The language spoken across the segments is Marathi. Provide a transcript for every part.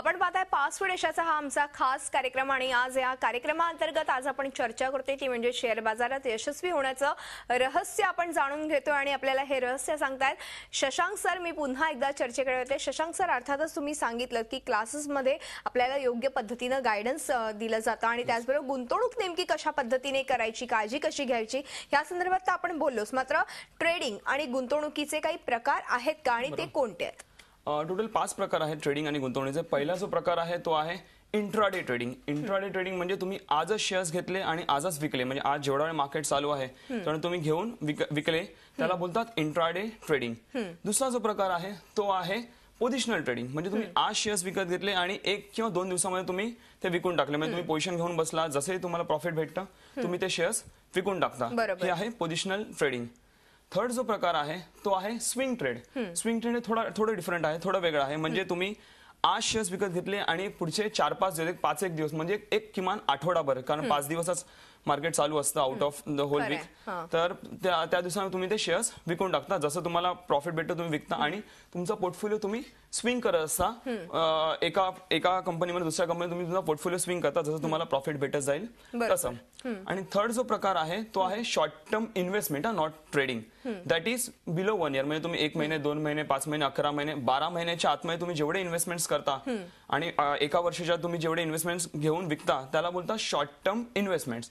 आपण पाहताय पासवर्ड यशाचा हा आमचा खास कार्यक्रम आणि आज या कार्यक्रमाअंतर्गत आज आपण चर्चा करतोय ती म्हणजे शेअर बाजारात यशस्वी होण्याचं रहस्य आपण जाणून घेतोय आणि आपल्याला हे रहस्य सांगतायत शशांक सर. मी पुन्हा एकदा चर्चेकडे येते. शशांक सर, अर्थातच तुम्ही सांगितलं की क्लासेसमध्ये आपल्याला योग्य पद्धतीने गायडन्स दिलं जातं आणि त्याचबरोबर गुंतवणूक नेमकी कशा पद्धतीने करायची, काळजी कशी घ्यायची या संदर्भात आपण बोललोच. मात्र ट्रेडिंग आणि गुंतवणुकीचे काही प्रकार आहेत का आणि ते कोणते आहेत? टोटल 5 प्रकार आहेत ट्रेडिंग आणि गुंतवणुकीचे. पहिला जो प्रकार आहे तो आहे इंट्राडे ट्रेडिंग. इंट्राडे ट्रेडिंग म्हणजे तुम्ही आजच शेअर्स घेतले आणि आजच विकले, म्हणजे आज जेवढा वेळ मार्केट चालू आहे तर तुम्ही घेऊन विकले, त्याला बोलतात इंट्राडे ट्रेडिंग. दुसरा जो प्रकार आहे तो आहे पोझिशनल ट्रेडिंग. म्हणजे तुम्ही आज शेअर्स विकत घेतले आणि 1 किंवा 2 दिवसामध्ये तुम्ही ते विकून टाकले. म्हणजे तुम्ही पोझिशन घेऊन बसला, जसे तुम्हाला प्रॉफिट भेटतं तुम्ही ते शेअर्स विकून टाकता. हे आहे पोझिशनल ट्रेडिंग. थर्ड जो प्रकार आहे तो आहे स्विंग ट्रेड. स्विंग ट्रेड थोडं डिफरंट आहे, थोडं वेगळं आहे. म्हणजे तुम्ही आज शेअर्स विकत घेतले आणि पुढचे 4-5 दिवस, 5-1 दिवस म्हणजे एक किमान आठवडाभर, कारण 5 दिवसच मार्केट चालू असतं out of the whole week, तर त्या दिवसामध्ये तुम्ही ते शेअर्स विकून टाकता. जसं तुम्हाला प्रॉफिट भेटतं तुम्ही विकता आणि तुमचा पोर्टफोलिओ तुम्ही स्विंग करत असता. एका कंपनीमध्ये दुसऱ्या कंपनीत तुम्ही तुमचा पोर्टफोलिओ स्विंग करता जसं तुम्हाला प्रॉफिट भेटत जाईल तसं. आणि थर्ड जो प्रकार आहे तो आहे short term investment, not trading. That is below 1 year. म्हणजे तुम्ही 1 महिने, 2 महिने, 5 महिने, 11 महिने, 12 महिन्याच्या आतमध्ये तुम्ही जेवढे इन्व्हेस्टमेंट्स करता आणि एका वर्षाच्या तुम्ही जेवढे इन्व्हेस्टमेंट्स घेऊन विकता त्याला बोलतात शॉर्ट टर्म इन्व्हेस्टमेंट्स.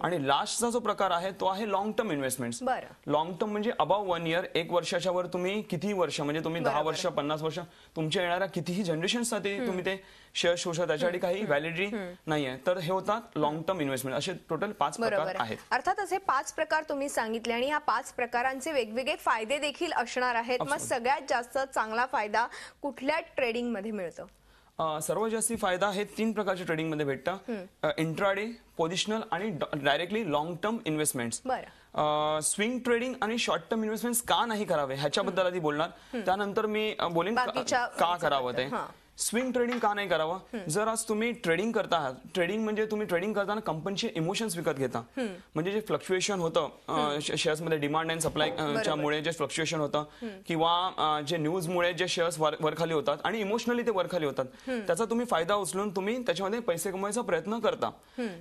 आणि लास्टचा जो प्रकार आहे तो आहे long term investments. Long term म्हणजे अबाव 1 इयर, 1 वर्षाच्या वर तुम्ही कितीही वर्ष, म्हणजे तुम्ही 10 वर्ष, 50 वर्ष, तुमच्या येणाऱ्या कितीही जनरेशनसाठी तुम्ही ते शेअर ठेवू शकता, त्याच्यासाठी काही व्हॅलिडिटी नाहीये. तर हे होतात लॉंग टर्म इन्व्हेस्टमेंट. असे टोटल 5 प्रकार आहेत. अर्थातच हे 5 प्रकार तुम्ही सांगितले आणि या 5 प्रकारांचे वेगवेगळे फायदे देखील असणार आहेत. मग सगळ्यात जास्त चांगला फायदा कुठल्या ट्रेडिंग मध्ये मिळतो? सर्वात जास्ती फायदा हे 3 प्रकारच्या ट्रेडिंग मध्ये भेटतं: इंट्राडे, पोझिशनल आणि directly long term investments. Swing trading आणि शॉर्ट टर्म इन्व्हेस्टमेंट्स का नाही करावे ह्याच्याबद्दल आधी बोलणार, त्यानंतर मी बोलेन का करावं ते. स्विंग ट्रेडिंग का नाही करावं? जर आज तुम्ही ट्रेडिंग करता आहात, ट्रेडिंग म्हणजे तुम्ही ट्रेडिंग करताना कंपनीचे इमोशन्स विकत घेता. म्हणजे जे फ्लक्च्युएशन होतं शेअर्समध्ये, डिमांड अँड सप्लायच्या मुळे जे फ्लक्च्युएशन होतं किंवा जे न्यूजमुळे जे शेअर्स वरखाली होतात आणि इमोशनली ते वरखाली होतात, त्याचा तुम्ही फायदा उचलून तुम्ही त्याच्यामध्ये पैसे कमवायचा प्रयत्न करता.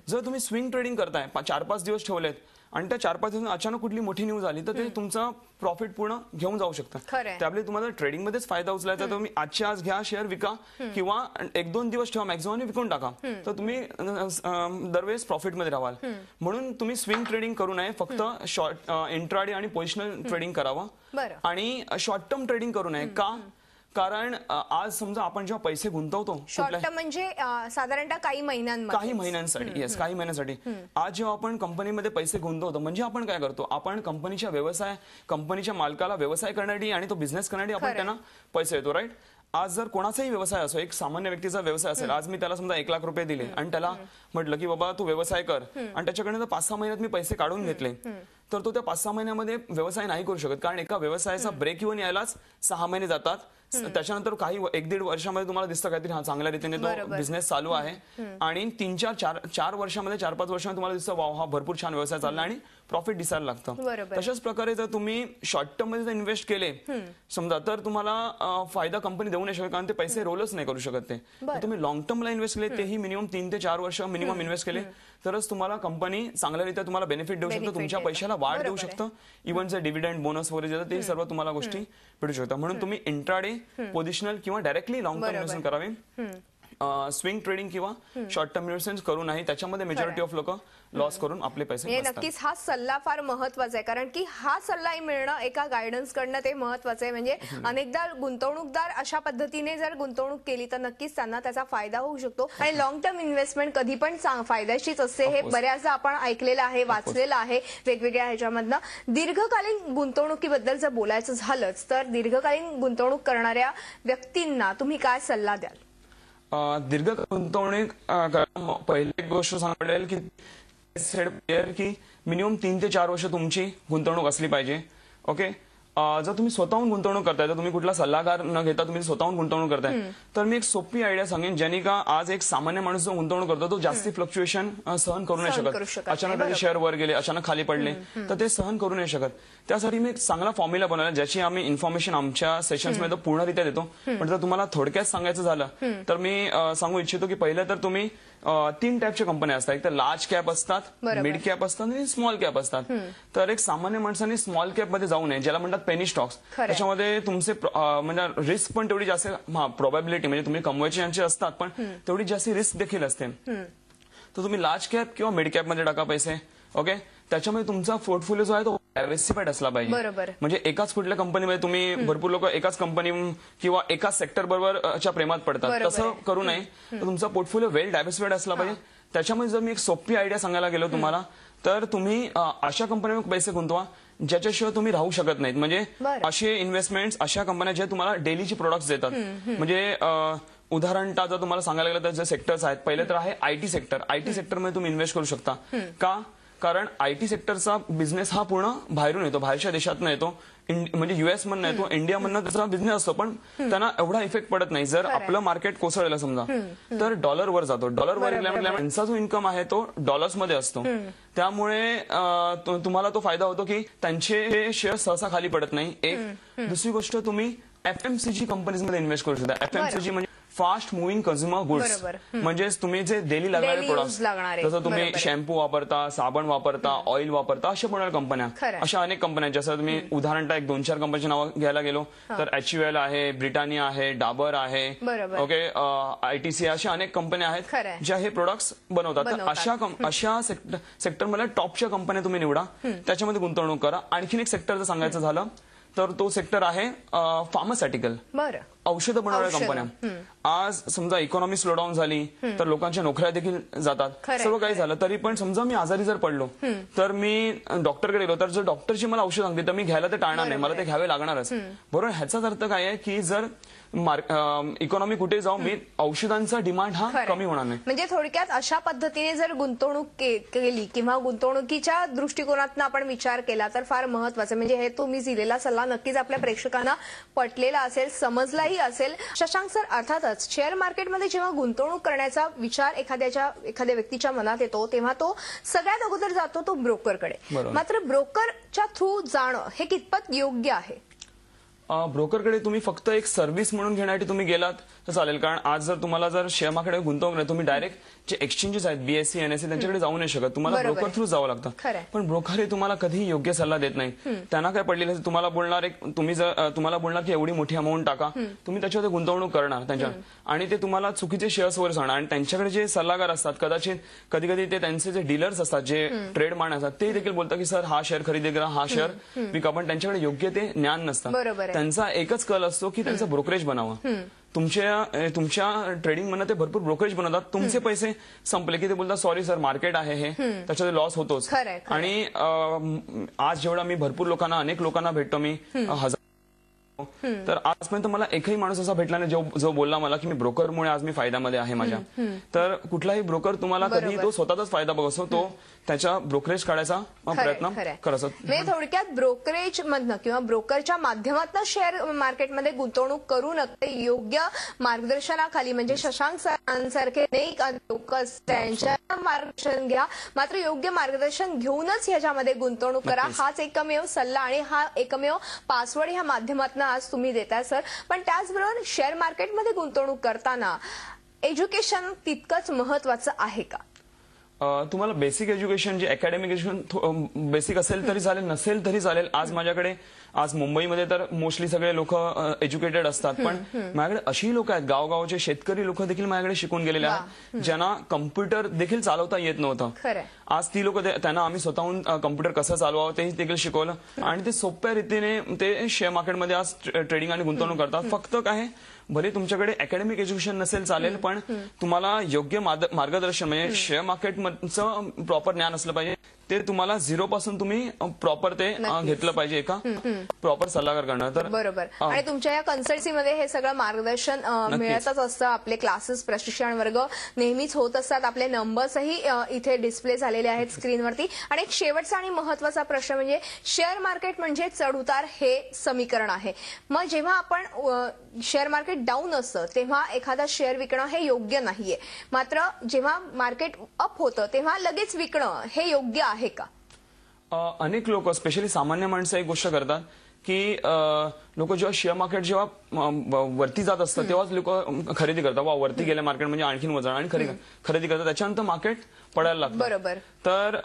जर तुम्ही स्विंग ट्रेडिंग करताय, 4-5 दिवस ठेवलेत आणि त्या 4-5 दिवसांनी अचानक कुठली मोठी न्यूज आली तर ते तुमचा प्रॉफिट पूर्ण घेऊन जाऊ शकतं. त्यामुळे तुम्हाला ट्रेडिंग मध्येच फायदा उचलायचा तर तुम्ही आजच्या आज घ्या, शेअर विका किंवा 1-2 दिवस ठेवा, मॅक्झिमम विकून टाका, तर तुम्ही दरवेळेस प्रॉफिटमध्ये राहाल. म्हणून तुम्ही स्विंग ट्रेडिंग करू नये, फक्त शॉर्ट इंट्राडे आणि पोझिशनल ट्रेडिंग करावं आणि शॉर्ट टर्म ट्रेडिंग करू नये. का? कारण आज समजा आपण जेव्हा पैसे गुंतवतो, शॉर्ट टर्म म्हणजे साधारणतः काही महिन्यांसाठी, येस, काही महिन्यांसाठी. आज जेव्हा आपण कंपनीमध्ये पैसे गुंतवतो म्हणजे आपण काय करतो, आपण कंपनीच्या मालकाला व्यवसाय करण्यासाठी आणि तो बिझनेस करण्यासाठी आपण त्यांना पैसे देतो, राईट? आज जर कोणाचाही व्यवसाय असो, एक सामान्य व्यक्तीचा व्यवसाय असेल, आज मी त्याला समजा 1 लाख रुपये दिले आणि त्याला म्हटलं की बाबा तू व्यवसाय कर, आणि त्याच्याकडे 5-6 महिन्यात मी पैसे काढून घेतले, तर तो त्या 5-6 महिन्यामध्ये व्यवसाय नाही करू शकत. कारण एका व्यवसायाचा ब्रेक इव्हन यायलाच 6 महिने जातात. त्याच्यानंतर काही 1-1.5 वर्षामध्ये तुम्हाला दिसतं काहीतरी हा चांगल्या रीतीने तो बिझनेस चालू आहे, आणि 3-4 वर्षामध्ये, 4-5 वर्षामध्ये तुम्हाला दिसतं वाव, हा भरपूर छान व्यवसाय चालला आणि प्रॉफिट दिसायला लागतं. तशाच प्रकारे जर तुम्ही शॉर्ट टर्म मध्ये इन्व्हेस्ट केले समजा, तर तुम्हाला फायदा कंपनी देऊ नाही शकत, कारण ते पैसे रोलच नाही करू शकत. ते तुम्ही लॉंग टर्मला इन्व्हेस्ट केले, तेही मिनिमम 3 ते 4 वर्ष मिनिमम इन्व्हेस्ट केले, तरच तुम्हाला कंपनी चांगल्यारीत्या तुम्हाला बेनिफिट देऊ शकतं, तुमच्या पैशाला वाढ देऊ शकतं. इव्हन जे डिव्हिडंड, बोनस वगैरे देतात ते सर्व तुम्हाला गोष्टी भेटू शकतात. म्हणून तुम्ही इंट्राडे, पोझिशनल किंवा डायरेक्टली लॉंग टर्म इन्व्हेस्टमेंट करावे. स्विंग ट्रेडिंग किंवा शॉर्ट टर्म इन्व्हेस्टमेंट करू नाही, त्याच्यामध्ये मेजॉरिटी ऑफ लोक लॉस करून आपले पैसे. नक्कीच हा सल्ला फार महत्वाचा आहे, कारण की हा सल्लाही मिळणं एका गायडन्स कडनं ते महत्वाचं आहे. म्हणजे अनेकदा गुंतवणूकदार अशा पद्धतीने जर गुंतवणूक केली तर नक्कीच त्यांना त्याचा फायदा होऊ शकतो. आणि लॉंग टर्म इन्व्हेस्टमेंट कधी पण फायद्याचीच असते, हे बऱ्याचदा आपण ऐकलेलं आहे, वाचलेलं आहे वेगवेगळ्या ह्याच्यामधनं. दीर्घकालीन गुंतवणुकीबद्दल जर बोलायचं झालंच तर दीर्घकालीन गुंतवणूक करणाऱ्या व्यक्तींना तुम्ही काय सल्ला द्याल? दीर्घ गुंतवणूक पहिली गोष्ट सांगेल की की मिनिमम 3 ते 4 वर्ष तुमची गुंतवणूक असली पाहिजे. ओके. जर तुम्ही स्वतःहून गुंतवणूक करताय, तर तुम्ही कुठला सल्लागार न घेता तुम्ही स्वतःहून गुंतवणूक करताय, तर मी एक सोपी आयडिया सांगेन, ज्याने का आज एक सामान्य माणूस जो गुंतवणूक करतो तो जास्ती फ्लक्च्युएशन सहन करू नाही शकत. अचानक त्याचे शेअर वर गेले, अचानक खाली पडले, तर ते सहन करू नाही शकत. त्यासाठी मी एक चांगला फॉर्म्युला बनवला, ज्याची आम्ही इन्फॉर्मेशन आमच्या सेशन्समध्ये पूर्णरित्या देतो. पण जर तुम्हाला थोडक्यात सांगायचं झालं तर मी सांगू इच्छितो की पहिलं तर तुम्ही 3 टाईपच्या कंपन्या असतात. एक तर लार्ज कॅप असतात, मिड कॅप असतात आणि स्मॉल कॅप असतात. तर एक सामान्य माणसाने स्मॉल कॅप मध्ये जाऊ नये, ज्याला म्हणतात पेनी स्टॉक्स. त्याच्यामध्ये तुमचे म्हणजे रिस्क पण तेवढी जास्त, प्रोबॅबिलिटी म्हणजे तुम्ही कमवायचे यांचे असतात, पण तेवढी जास्त रिस्क देखील असते. तर तुम्ही लार्ज कॅप किंवा मिड कॅप मध्ये टाका पैसे. ओके, त्याच्यामध्ये तुमचा पोर्टफोलिओ जो आहे तो डायव्हर्सिफाईड असला पाहिजे. म्हणजे एकाच कुठल्या कंपनीमध्ये तुम्ही, भरपूर लोक एकाच कंपनी किंवा एकाच सेक्टर बरोबरच्या प्रेमात पडतात, तसं करू नये. तर तुमचा पोर्टफोलिओ वेल डायव्हर्सिफाईड असला पाहिजे. त्याच्यामध्ये जर मी एक सोपी आयडिया सांगायला गेलो तुम्हाला, तर तुम्ही अशा कंपन्यांमध्ये पैसे गुंतवा ज्याच्याशिवाय तुम्ही राहू शकत नाहीत. म्हणजे असे इन्व्हेस्टमेंट्स, अशा कंपन्या ज्या तुम्हाला डेलीचे प्रोडक्ट्स देतात. म्हणजे उदाहरणतः जर तुम्हाला सांगायला गेलं तर जे सेक्टर्स आहेत, पहिले तर आहे आयटी सेक्टर. आयटी सेक्टरमध्ये तुम्ही इन्व्हेस्ट करू शकता. का? कारण आयटी सेक्टरचा बिझनेस हा पूर्ण बाहेरून येतो, बाहेरच्या देशातून येतो. म्हणजे युएस मधनं येतो, इंडियामधनं त्याचा बिझनेस असतो, पण त्यांना एवढा इफेक्ट पडत नाही. जर आपलं मार्केट कोसळलं समजा, तर डॉलरवर जातो. डॉलरवर त्यांचा जो इन्कम आहे तो डॉलर्समध्ये असतो. त्यामुळे तुम्हाला तो फायदा होतो की त्यांचे शेअर सहसा खाली पडत नाही. एक दुसरी गोष्ट, तुम्ही एफएमसीजी कंपनीजमध्ये इन्व्हेस्ट करू शकता. एफएमसीजी म्हणजे फास्ट मुव्हिंग कन्झ्युमर गुड्स. म्हणजेच तुम्ही जे डेली लागणारे प्रोडक्ट्स, जसं तुम्ही शॅम्पू वापरता, साबण वापरता, ऑइल वापरता, अशा बनवणाऱ्या कंपन्या, अशा अनेक कंपन्या. जसं तुम्ही उदाहरणतः एक 2-4 कंपन्यांची नावं घ्यायला गेलो तर HUL आहे, ब्रिटानिया आहे, डाबर आहे, ओके, ITC, अशा अनेक कंपन्या आहेत ज्या हे प्रोडक्ट्स बनवतात. तर अशा सेक्टरमध्ये टॉपच्या कंपन्या तुम्ही निवडा, त्याच्यामध्ये गुंतवणूक करा. आणखीन एक सेक्टर जर सांगायचं झालं तर तो सेक्टर आहे फार्मास्युटिकल, औषधं बनवणाऱ्या कंपन्या. आज समजा इकॉनॉमी स्लोडाऊन झाली तर लोकांच्या नोकऱ्या देखील जातात, सर्व काही झालं तरी पण समजा मी आजारी जर पडलो तर मी डॉक्टरकडे गेलो, तर जर डॉक्टरची मला औषध सांगते तर मी घ्यायला ते टाळणार नाही, मला ते घ्यावे लागणारच. बरोबर. ह्याचाच अर्थ काय आहे की जर इकॉनॉमी कुठे जाऊ, मी औषधांचा डिमांड हा कमी होणार नाही. म्हणजे थोडक्यात अशा पद्धतीने जर गुंतवणूक केली किंवा गुंतवणुकीच्या दृष्टिकोनातून आपण विचार केला तर फार महत्वाचं. म्हणजे हे तुम्ही दिलेला सल्ला नक्कीच आपल्या प्रेक्षकांना पटलेला असेल, समजलाही असेल. शशांक सर, अर्थातच शेअर मार्केटमध्ये जेव्हा गुंतवणूक करण्याचा विचार एखाद्या व्यक्तीच्या मनात येतो तेव्हा तो सगळ्यात अगोदर जातो तो ब्रोकरकडे. मात्र ब्रोकरच्या थ्रू जाणं हे कितपत योग्य आहे? ब्रोकरकडे तुम्ही फक्त एक सर्व्हिस म्हणून घेण्यासाठी तुम्ही गेलात तर चालेल. कारण आज जर तुम्हाला जर शेअर मार्केटमध्ये गुंतवणूक नाही, तुम्ही डायरेक्ट जे एक्सचेंजेस आहेत, BSE, NSE, त्यांच्याकडे जाऊ नाही शकत. तुम्हाला ब्रोकर थ्रू जावं लागतं. पण ब्रोकर हे तुम्हाला कधीही योग्य सल्ला देत नाही. त्यांना काय पडलेलं, तुम्हाला बोलणार तुम्हाला बोलणार की एवढी मोठी अमाऊंट टाका, तुम्ही त्याच्यामध्ये गुंतवणूक करणार त्यांच्या, आणि ते तुम्हाला चुकीचे शेअर्सवर सांगणार. आणि त्यांच्याकडे जे सल्लागार असतात, कदाचित कधी कधी ते त्यांचे जे डीलर्स असतात, जे ट्रेड मान असतात, ते देखील बोलतात की सर हा शेअर खरेदी करा, हा शेअर विका. पण त्यांच्याकडे योग्य ते ज्ञान नसतं. त्यांचा एकच कल असतो की त्यांचं ब्रोकरेज बनावं. तुमच्या ट्रेडिंग मधनं ते भरपूर ब्रोकरेज बनवतात. तुमचे पैसे संपले की ते बोलतात सॉरी सर, मार्केट आहे हे, त्याच्यात लॉस होतोच. आणि आज जेवढा मी भरपूर लोकांना, अनेक लोकांना भेटतो मी, तर आजपर्यंत मला एकही माणूस असा भेटला नाही जो बोलला मला की मी ब्रोकरमुळे आज मी फायद्यामध्ये आहे माझ्या. तर कुठलाही ब्रोकर तुम्हाला कधी तो स्वतःचाच फायदा बघतो, तो त्याच्या ब्रोकरेज काढायचा प्रयत्न करत असतो. म्हणजे थोडक्यात ब्रोकरेज मधनं किंवा ब्रोकरच्या माध्यमातून शेअर मार्केटमध्ये गुंतवणूक करू नये, योग्य मार्गदर्शनाखाली. म्हणजे शशांक सरांसारखे अनेक लोक त्यांच्या मार्गदर्शन घ्या, मात्र योग्य मार्गदर्शन घेऊनच ह्याच्यामध्ये गुंतवणूक करा. हाच एकमेव सल्ला आणि हा एकमेव पासवर्ड ह्या माध्यमातून आज तुम्ही देताय सर. पण त्याचबरोबर शेअर मार्केटमध्ये गुंतवणूक करताना एज्युकेशन तितकंच महत्वाचं आहे का? तुम्हाला बेसिक एज्युकेशन, जे अकॅडमिक एज्युकेशन बेसिक असेल तरी चालेल, नसेल तरी चालेल. आज मुंबईमध्ये तर मोस्टली सगळे लोक एज्युकेटेड असतात, पण माझ्याकडे अशी लोक आहेत, गावगावचे शेतकरी लोक देखील माझ्याकडे शिकून गेलेले आहेत, ज्यांना कम्प्युटर देखील चालवता येत नव्हतं. आज ती लोक, त्यांना आम्ही स्वतःहून कम्प्युटर कसं चालवावं ते देखील शिकवलं, आणि ते सोप्या रीतीने ते शेअर मार्केटमध्ये आज ट्रेडिंग आणि गुंतवणूक करतात. फक्त काय, भले तुमच्याकडे अकॅडमिक एज्युकेशन नसेल चालेल, पण तुम्हाला योग्य मार्गदर्शन, म्हणजे शेअर मार्केटचं प्रॉपर ज्ञान असलं पाहिजे. ते तुम्हाला 0 पासून तुम्ही प्रॉपर ते घेतलं पाहिजे एका प्रॉपर सल्लागार करणार. तर बरोबर. आणि तुमच्या या कन्सल्टन्सीमध्ये हे सगळं मार्गदर्शन मिळतच असतं. आपले क्लासेस, प्रशिक्षण वर्ग नेहमीच होत असतात. आपले नंबर्सही इथे डिस्प्ले झालेले आहेत स्क्रीनवरती. आणि एक शेवटचा आणि महत्वाचा प्रश्न म्हणजे शेअर मार्केट म्हणजे चढ-उतार हे समीकरण आहे. मग जेव्हा आपण शेअर मार्केट डाऊन असतं तेव्हा एखादा शेअर विकणं हे योग्य नाहीये. मात्र जेव्हा मार्केट अप होतं तेव्हा लगेच विकणं हे योग्य आहे का? अनेक लोक स्पेशली सामान्य माणसं एक गोष्ट करतात की लोक जेव्हा शेअर मार्केट जेव्हा वरती जात असतं तेव्हाच लोक खरेदी करतात. वा वरती गेल्या मार्केट म्हणजे आणखीन वजन आणि खरेदी करतात. त्याच्यानंतर मार्केट पडायला लागतं. बरोबर. तर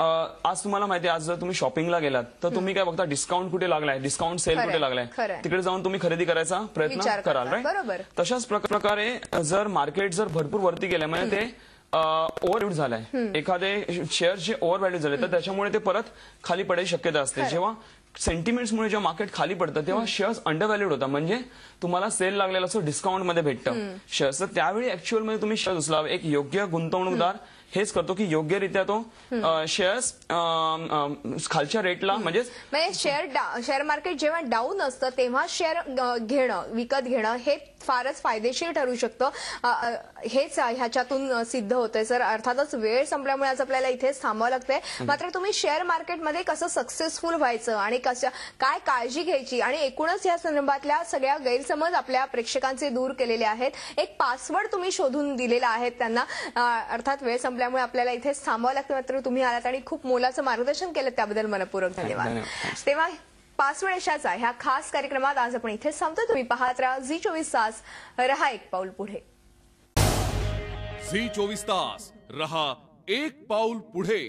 आज तुम्हाला माहिती आहे, आज जर तुम्ही शॉपिंगला गेलात तर तुम्ही काय बघता, डिस्काउंट कुठे लागलाय, डिस्काउंट सेल कुठे लागलाय, तिकडे जाऊन तुम्ही खरेदी करायचा प्रयत्न कराल. राईट. तशाच प्रकारे जर मार्केट जर भरपूर वरती गेलं म्हणजे ते ओव्हरव्हॅल्यूड झालाय, एखादे शेअर जे ओव्हरव्हॅल्यू झाले तर त्याच्यामुळे ते परत खाली पडायची शक्यता असते. जेव्हा सेंटिमेंट्समुळे जेव्हा मार्केट खाली पडतं तेव्हा शेअर्स अंडरव्हॅल्यूड होतात. म्हणजे तुम्हाला सेल लागलेला असं डिस्काउंट मध्ये भेटतं शेअर्स. तर त्यावेळी ऍक्च्युअल मध्ये तुम्ही शेअर उचलावे. एक योग्य गुंतवणूकदार हेच करतो की योग्यरित्या तो शेअर्स खालच्या रेटला म्हणजे शेअर मार्केट जेव्हा डाऊन असतं तेव्हा शेअर विकत घेणं हे फारच फायदेशीर ठरू शकतं. हेच ह्याच्यातून सिद्ध होतंय सर. अर्थातच वेळ संपल्यामुळे आज आपल्याला इथेच थांबावं लागतंय. मात्र तुम्ही शेअर मार्केटमध्ये कसं सक्सेसफुल व्हायचं आणि काय काळजी घ्यायची आणि एकूणच या संदर्भातल्या सगळ्या गैरसमज आपल्या प्रेक्षकांचे दूर केलेले आहेत. एक पासवर्ड तुम्ही शोधून दिलेला आहे त्यांना. अर्थात वेळ संपल्यामुळे आपल्याला इथेच थांबावं लागतं. मात्र तुम्ही आलात आणि खूप मोलाचं मार्गदर्शन केलं त्याबद्दल मनपूर्वक धन्यवाद. तेव्हा पासवर्ड यशाचा ह्या खास कार्यक्रमात आज आपण इथेच थांबतो. तुम्ही पाहत राहा झी 24 तास, रहा एक पाऊल पुढे. झी 24 तास, रहा एक पाऊल पुढे.